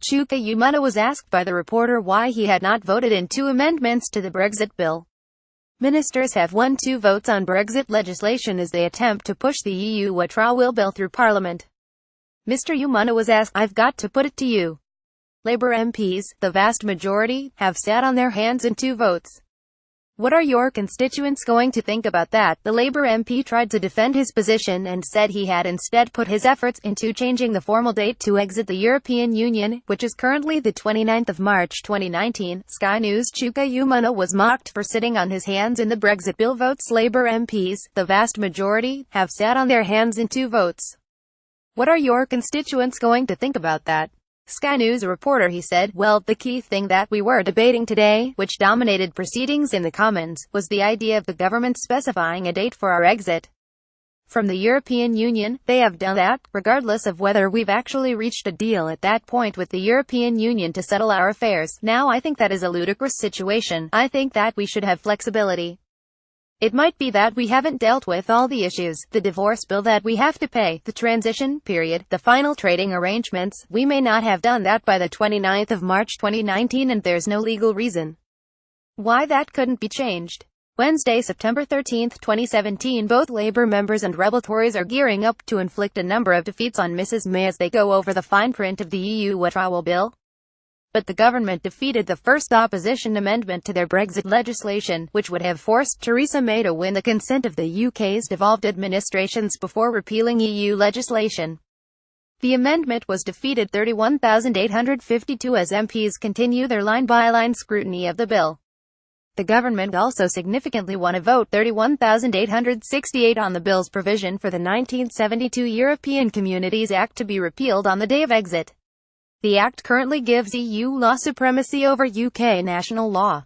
Chuka Umunna was asked by the reporter why he had not voted in 2 amendments to the Brexit bill. Ministers have won 2 votes on Brexit legislation as they attempt to push the EU Witrawal Bill through Parliament. Mr. Umunna was asked, "I've got to put it to you. Labour MPs, the vast majority, have sat on their hands in 2 votes. What are your constituents going to think about that?" The Labour MP tried to defend his position and said he had instead put his efforts into changing the formal date to exit the European Union, which is currently the 29th of March 2019. Sky News' Chuka Umunna was mocked for sitting on his hands in the Brexit bill votes. Labour MPs, the vast majority, have sat on their hands in 2 votes. What are your constituents going to think about that? Sky News reporter, he said, "Well, the key thing that we were debating today, which dominated proceedings in the Commons, was the idea of the government specifying a date for our exit from the European Union. They have done that, regardless of whether we've actually reached a deal at that point with the European Union to settle our affairs. Now I think that is a ludicrous situation. I think that we should have flexibility. It might be that we haven't dealt with all the issues, the divorce bill that we have to pay, the transition period, the final trading arrangements. We may not have done that by the 29th of March 2019 and there's no legal reason why that couldn't be changed." Wednesday, September 13, 2017, both Labour members and rebel Tories are gearing up to inflict a number of defeats on Mrs May as they go over the fine print of the EU Witrawal Bill. But the government defeated the first opposition amendment to their Brexit legislation, which would have forced Theresa May to win the consent of the UK's devolved administrations before repealing EU legislation. The amendment was defeated 31,852 as MPs continue their line-by-line scrutiny of the bill. The government also significantly won a vote 31,868 on the bill's provision for the 1972 European Communities Act to be repealed on the day of exit. The Act currently gives EU law supremacy over UK national law.